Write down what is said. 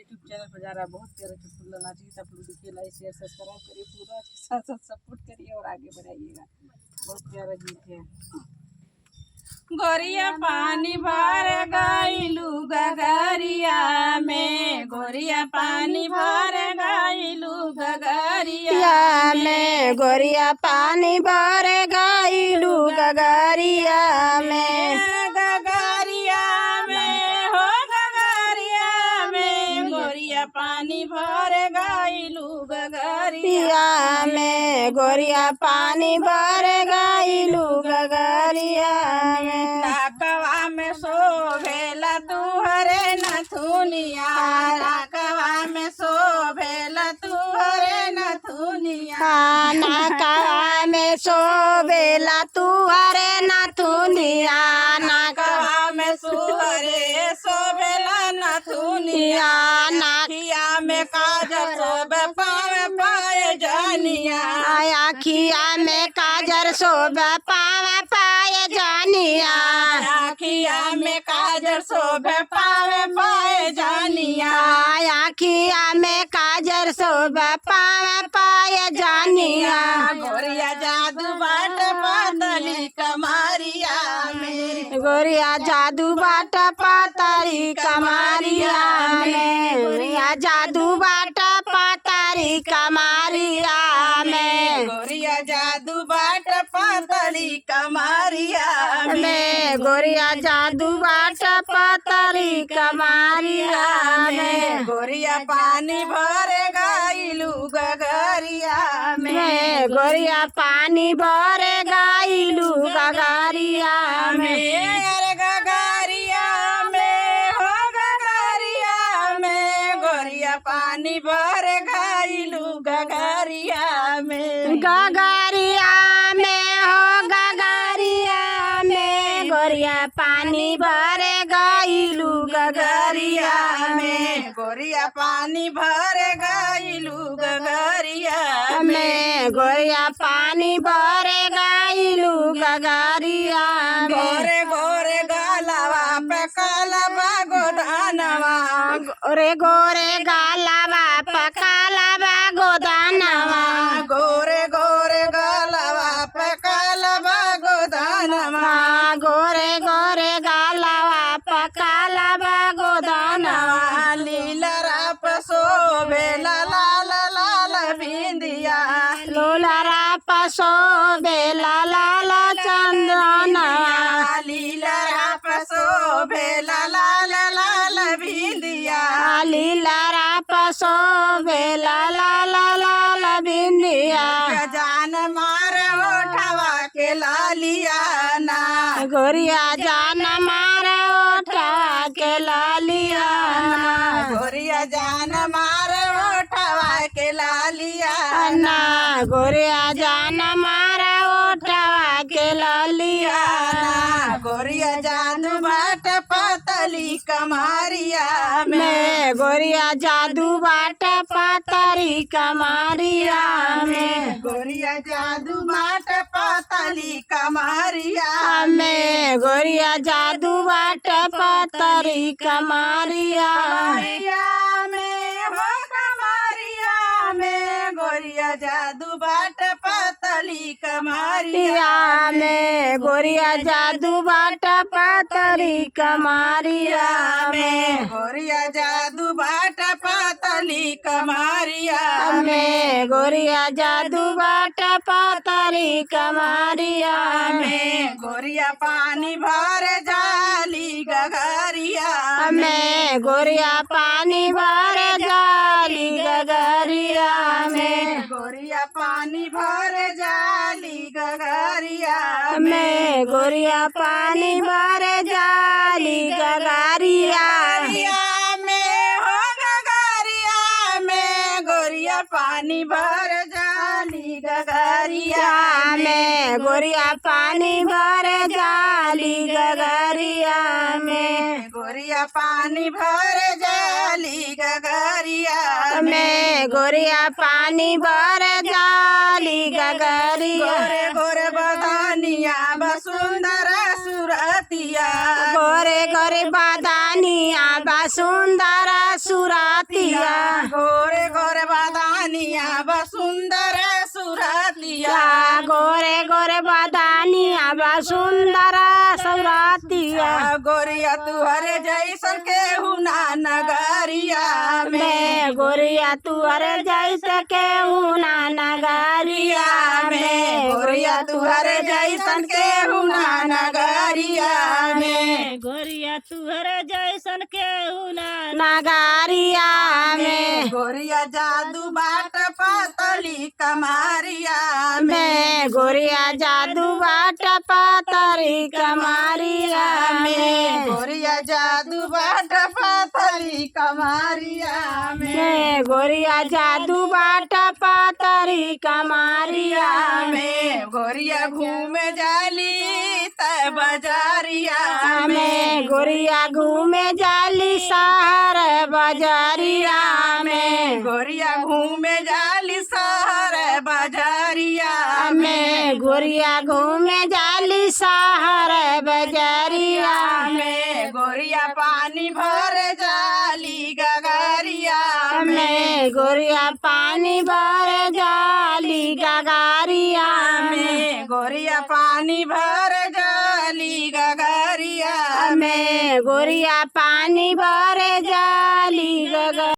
YouTube channel पर जा रहा है। बहुत प्यारा चुटकुला नाचिए, आप लोग देखिए, लाइक शेयर सब्सक्राइब करिए, पूरा साथ साथ सपोर्ट करिए और आगे बढ़ाइएगा। बहुत प्यारा गीत है। गोरिया पानी भर गईलू गगरिया में, गोरिया पानी भर गईलू गगरिया में, गोरिया पानी भर गईलू गगरिया में, गगरिया में हो गगरिया में, गोरिया पानी भर गईलू गगरिया में, गोरिया पानी भर गईलू गगरिया में। राकवा में शोभेला तुहरे नथुनिया, राकवा में शोभेला तुहरे नथुनिया, नाकवा में शोभेला तुहरे नथुनिया, नाकवा में सुहरे शोभेला नथुनिया, नाकिया में काजल शोभे पावे पाए जनिया, आखिया में काजर शोभे पावे पाए जनिया, आखिया में काजल शोभे पावे पाए जनिया, आखिया में काजर शोभे पावे पाए जनिया। गोरिया जादू बाट पातली कमारिया में, गोरिया जादू बाट पातरी कमारिया में, गोरिया जादू बाट पातरी कमारिया में, गोरिया जादू बाट पातली कमारिया में, गोरिया जादू बाट पातरी कमारिया में, गोरिया पानी भर गईलू गगरिया में, गोरिया पानी भर गईलू गगरिया में, अरे गगरिया में हो गगरिया में, गोरिया पानी भर गईलू गगरिया में, गगरिया में हो गगरिया में, गोरिया पानी भर गईलू गगरिया में, गोरिया पानी भर गईलू गगरिया में, गोरिया पानी भर गईलू गगरिया में, गोरे गोरे गालवा पे कालबा गोदानवा, गोरे गोरे गालवा पकालवा गोदानवा, गोरे गोरे गालवा पे कालबा गोदानवा, गोरे गोरे गालवा पकालवा गोदानवा, लीला राप शोभेला लाल लाल बिंदिया, लोलारा पसो बेला लाल चंदनवा, लीला राप शोभेला लाल लाल बिंदिया, लीलारा पसो बेला लाल लाल बिंदिया, जान मार उठवा के लालिया ना, गोरिया जान मार उठवा के लालिया, गोरिया जान मार उठवा के लालिया ना, गोरिया जान मार उठवा के लालिया, गोरिया जादू बाट पातली कमारिया में, गोरिया जादू बाट पातरी कमारिया में, गोरिया जादू बाट पातली कमारिया में, गोरिया जादू बाट पातरी कमारिया में हो कमारिया में, गोरिया जादू बाट पातली कमारिया में, गोरिया जादू बाट पातरी कमारिया में, गोरिया जादू बाट पातली कमारिया में, गोरिया जादू बाट पातरी कमारिया में, गोरिया पानी भर जाली गगरिया में, गोरिया पानी भर जाली गगरिया में, गोरिया पानी भर जाली गगरिया में, गोरिया पानी भर जाली गगरिया में हो गगरिया में, गोरिया पानी भर जाली गगरिया में, गोरिया पानी भर जाली गगरिया में, गोरिया पानी भर जाली गगरिया में, गोरिया पानी भर जाली गगरिया, गोरे गोरे बदानिया बसुंदर सुरतिया, गोरे गोरे बादानिया बा सुंदर सुरातिया गोरे गोरे बदानिया बसुंदर सुरतिया गोरे गोरे बदानिया बा सुंदर सुरातिया गोरिया तुहरे जैसन केहू ना नगरिया में गोरिया तुहरे जैसे केहू ना नगरिया में गोरिया तुहरे जैसन केहू ना नगरिया में गोरिया तुहरे जैसन केहू ना नगरिया में गोरिया जादू बाट पातली कमारिया में गोरिया जादू बाट पातरी कमारिया में गोरिया जादू बाट पातली कमारिया में गोरिया जादू बाट पातरी कमारिया में गोरिया घूमे जाली त बाजारिया में गोरिया घूमे जाली शहर बाजारिया में गोरिया घूमे जाली शहर बाजारिया में गोरिया घूमे जाली शहर बाजारिया में गोरिया पानी भर जाली गगरिया में गोरिया पानी भर जाली गगारिया में गोरिया पानी भर जाली गगरिया में गोरिया पानी भर जाली गगा